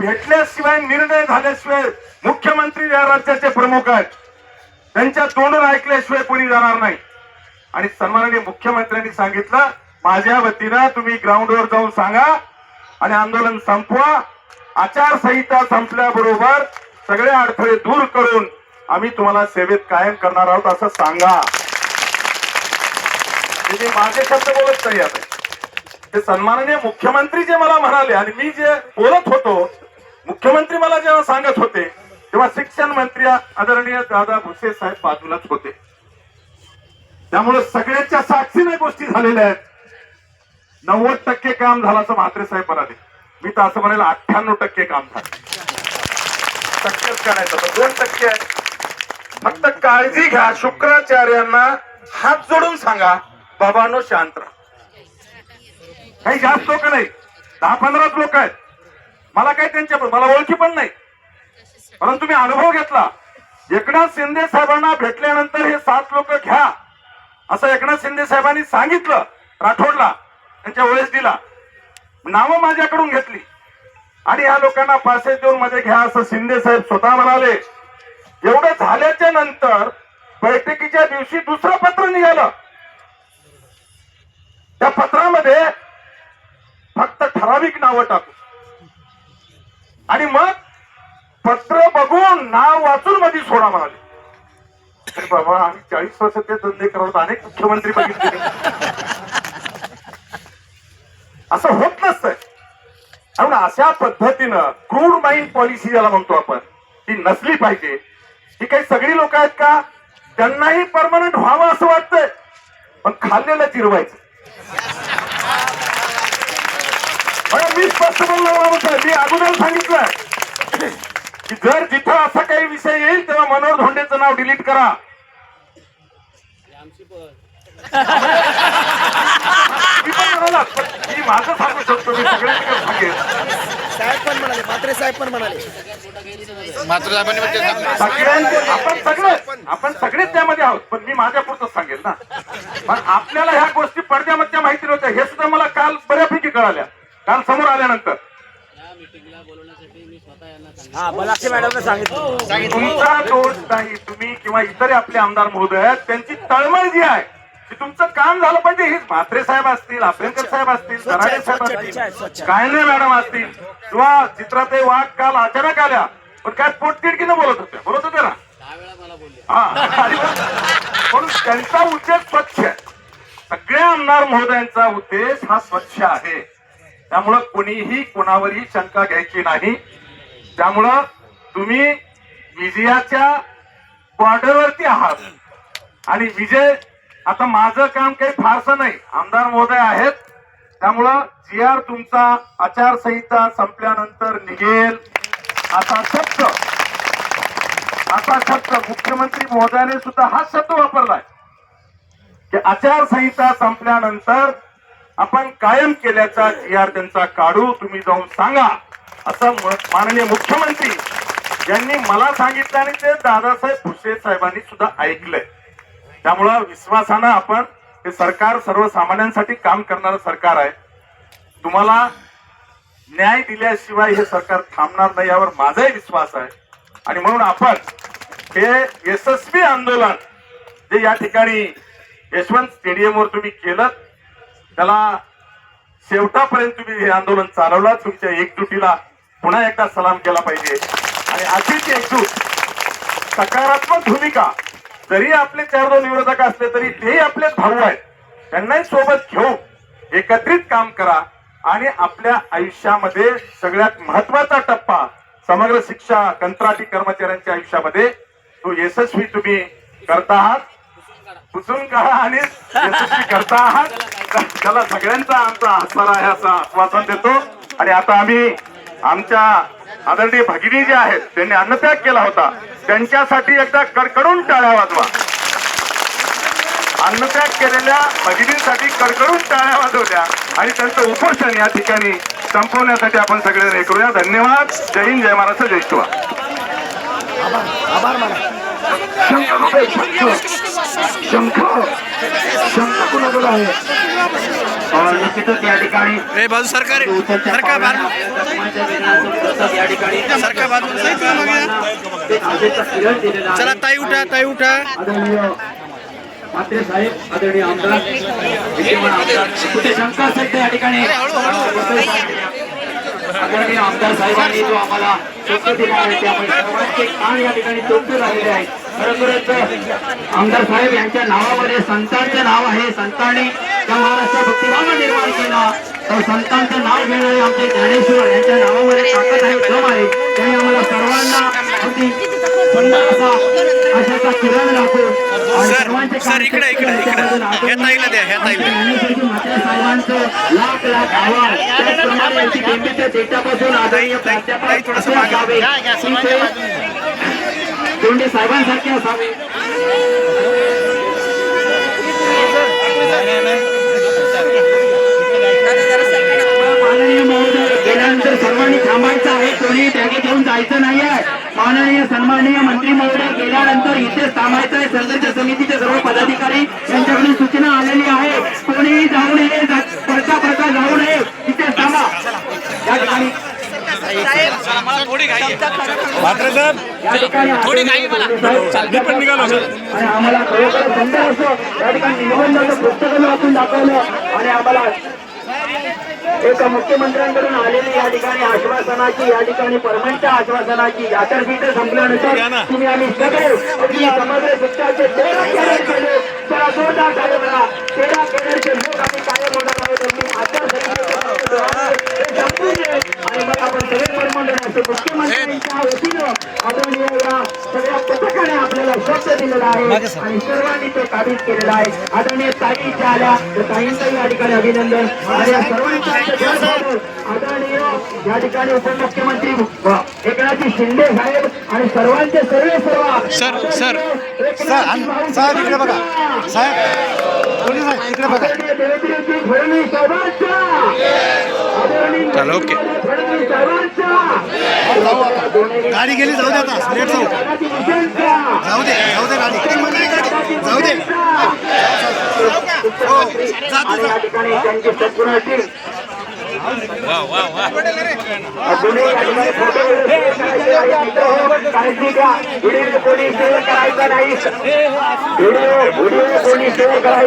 भेटल्याशिवाय निर्णय झाल्याशिवाय मुख्यमंत्री या राज्याचे प्रमुख आहेत, त्यांच्या तोंडून ऐकल्याशिवाय कोणी जाणार नाही. आणि सन्माननीय मुख्यमंत्र्यांनी सांगितलं, माझ्या वतीनं तुम्ही ग्राउंडवर जाऊन सांगा आणि आंदोलन संपवा. आचारसंहिता संपल्याबरोबर सगळे अडथळे दूर करून आम्ही तुम्हाला सेवेत कायम करणार आहोत असं सांगा. मी माझे शब्द बोलत नाही आता, ते सन्माननीय मुख्यमंत्री जे मला म्हणाले आणि मी जे बोलत होतो, मुख्यमंत्री मला जेव्हा सांगत होते तेव्हा शिक्षण मंत्री आदरणीय दादा भुसे साहेब बाजूलाच होते. त्यामुळे सगळ्यांच्या साक्षीने गोष्टी झालेल्या आहेत. 90% काम झालं असं म्हात्रे साहेब म्हणाले. मी तर असं म्हणाल 98% काम झालं. शक्यच करायचं 2% आहे. फक्त काळजी घ्या. शुक्राचार्यांना हात जोडून सांगा, बाबांनो शांत राहा. काही जास्त लोक नाही, 10-15 लोक आहेत. मला काही त्यांच्या मला ओळखी पण नाही, परंतु मी अनुभव घेतला. एकनाथ शिंदे साहेबांना भेटल्यानंतर हे 7 लोक घ्या असं एकनाथ शिंदे साहेबांनी सांगितलं. राठोडला त्यांच्या वेळेस दिला, नावं माझ्याकडून घेतली आणि ह्या लोकांना 502 मध्ये घ्या असं शिंदे साहेब स्वतः म्हणाले. एवढं झाल्याच्या नंतर बैठकीच्या दिवशी दुसरं पत्र निघालं. त्या पत्रामध्ये फक्त ठराविक नावं टाकू आणि मग पत्र बघून नाव वाचून मध्ये सोडा म्हणाले. अरे बाबा, आम्ही 40 वर्ष ते धंदे करत अनेक मुख्यमंत्री बघितले. असं होत नसतंय. म्हणून अशा पद्धतीनं क्रूड माइंड पॉलिसी ज्याला म्हणतो आपण, ती नसली पाहिजे. ही काही सगळी लोक आहेत का, त्यांनाही परमनंट व्हावं असं वाटतंय, पण खाल्लेलं चिरवायचं. मी स्पष्ट बोललो, मी अगोदर सांगितलं की जर जिथं असा काही विषय येईल तेव्हा मनोहर धोंडेचं नाव डिलीट करा. मी माझं सांगू शकतो, मी सगळ्यांकडे सांगेन. साहेब पण म्हणाले, म्हात्रे साहेब पण म्हणाले, आपण सगळेच त्यामध्ये आहोत. पण मी माझ्या पुरतच सांगेल ना. पण आपल्याला ह्या गोष्टी पडद्यामध्ये माहिती नव्हत्या, हे सुद्धा मला काल बऱ्यापैकी कळाल्या. काल समोर आल्यानंतर तुमचा दोष नाही, तुम्ही किंवा इतर आपले आमदार महोदय आहेत त्यांची तळमळ जी आहे की तुमचं काम झालं पाहिजे. हे म्हात्रे साहेब असतील, आपलेकर साहेब असतील, दराडे साहेब असतील, कायने मॅडम असतील किंवा चित्राताई वाघ काल अचानक आल्या, पण काय पोटतिडकीनं बोलत होते ना. हा, म्हणून त्यांचा उद्देश स्वच्छ आहे. सगळ्या आमदार महोदयांचा उद्देश हा स्वच्छ आहे. त्यामुळं कोणीही कोणावरही शंका घ्यायची नाही. त्यामुळं तुम्ही विजयाच्या बॉर्डरवरती आहात आणि विजय, आता माझं काम काही फारसं नाही, आमदार महोदय आहेत. त्यामुळं GR तुमचा आचारसंहिता संपल्यानंतर निघेल असा शब्द मुख्यमंत्री महोदयाने सुद्धा हा शब्द वापरलाय की आचारसंहिता संपल्यानंतर आपण कायम केल्याचा GR त्यांचा काढू, तुम्ही जाऊन सांगा असं माननीय मुख्यमंत्री यांनी मला सांगितलं आणि ते दादासाहेब भुसे साहेबांनी सुद्धा ऐकलंय. त्यामुळं विश्वासानं आपण, हे सरकार सर्वसामान्यांसाठी काम करणारं सरकार आहे. तुम्हाला न्याय दिल्याशिवाय हे सरकार थांबणार नाही यावर माझाही विश्वास आहे. आणि म्हणून आपण हे यशस्वी आंदोलन जे या ठिकाणी यशवंत स्टेडियमवर तुम्ही केलं, त्याला शेवटापर्यंत तुम्ही हे आंदोलन चालवलं. तुमच्या एकजुटीला पुन्हा एकदा सलाम केला पाहिजे. आणि अशीच एकजूट, सकारात्मक भूमिका, जरी आपले 4-2 विरोधक असले तरी तेही आपले भाऊ आहेत, त्यांनाही सोबत घेऊन एकत्रित काम करा. आणि आपल्या आयुष्यामध्ये सगळ्यात महत्वाचा टप्पा, समग्र शिक्षा कंत्राटी कर्मचाऱ्यांच्या आयुष्यामध्ये तो यशस्वी तुम्ही करता आहात, पुसून काढा आणि यशस्वी करता आहात. त्याला सगळ्यांचा आमचा आस्वाद आहे असं आश्वासन देतो. आणि आता आम्ही आमच्या आदरणीय भगिनी जे आहेत त्यांनी अन्नत्याग केला होता, त्यांच्यासाठी एकदा कडकडून टाळ्या वाजवा. अन्नत्याग केलेल्या भगिनींसाठी कडकडून टाळ्या वाजवल्या आणि त्यांचं उपोषण या ठिकाणी संपवण्यासाठी आपण सगळे हे करूया. धन्यवाद. जय हिंद, जय महाराष्ट्र, जय शिवा. आभार माना. शंख कुठे शंख शंख कुणाकडे आहे निश्चितच या ठिकाणी बाजू सरकार या ठिकाणी सरकार बाजू चला ताई उठा आदरणीय म्हात्रे साहेब आदरणीय आमदार विद्यमान आमदार कुठे शंका असेल तर या ठिकाणी आदरणीय आमदार साहेबांनी जो आम्हाला शब्द दिला आहे त्यामुळे सर्वांचे कान या ठिकाणी चोपते झालेले आहे. खरोखरच आमदार साहेब यांच्या नावामध्ये संतांचं नाव आहे. संतांनी त्या महाराष्ट्र भक्तिभाव निर्माण केला तर संतांचं नाव घेणारे आमचे ज्ञानेश्वर यांच्या नावामध्ये ताकद आहे, दम आहे. त्यांनी आम्हाला सर्वांना अगदी सुंदर असा आशाचा किरण दाखवू सर इकडे ह्या ताईला द्या ह्या ताईला म्हात्रे साहेबांचं लाख लाख आभार. त्याचप्रमाणे यांची बेंबीच्या देशापासून आदरणीय प्राध्यापक असे असावे, दोंडे साहेबांसारखे असावे. माननीय महोदय गेल्यानंतर सर्वांनी थांबायचं आहे, कोणी बॅगे घेऊन जायचं नाही आहे. माननीय सन्माननीय मंत्री महोदय गेल्यानंतर इथेच थांबायचं आहे. संघर्ष समितीचे सर्व पदाधिकारी यांच्याकडून सूचना आलेली आहे, कोणीही जाऊ नये, पडता जाऊ नये, इथेच थांबा. या ठिकाणी या ठिकाणी आणि आम्हाला खरोखर सुंदर असं या ठिकाणी निबंधाचं पुस्तकं वाचून दाखवलं आणि आम्हाला एक मुख्यमंत्र्यांकडून आलेली या ठिकाणी आश्वासनाची या ठिकाणी परमनंट आश्वासनाची आचारसंहिता संपल्यानंतर तुम्ही आम्ही सगळे समग्र शिक्षणाचे 13 कॅडर केले. त्याला जोरदार झाले बघा. 13 कॅडरचे लोक आम्ही कायम होणार आहोत. आणि मग आपण सगळे परमनंट असं मुख्यमंत्र्यांच्या वतीनं आदरणीय या सगळ्या पथकाने आपल्याला शब्द दिलेला आहे आणि सर्वांनी तो काबीज केलेला आहे. आदरणीय ताई इथे आल्या तर ताईंचंही या ठिकाणी अभिनंदन आणि या सर्वांच्या आदरणीय या ठिकाणी उपमुख्यमंत्री एकनाथजी शिंदे साहेब आणि सर्वांचे सर इकडे बघा साहेब इकडे बघा देवेंद्रजी फडणवीस साहेबांचा चला ओके गाडी गेली जाऊ दे आता लेट जाऊ दे गाडी या ठिकाणी त्यांची संपूर्ण टीम व्हिडिओ कोणी शेअर करायचा नाही. व्हिडिओ कोणी शेअर करायचा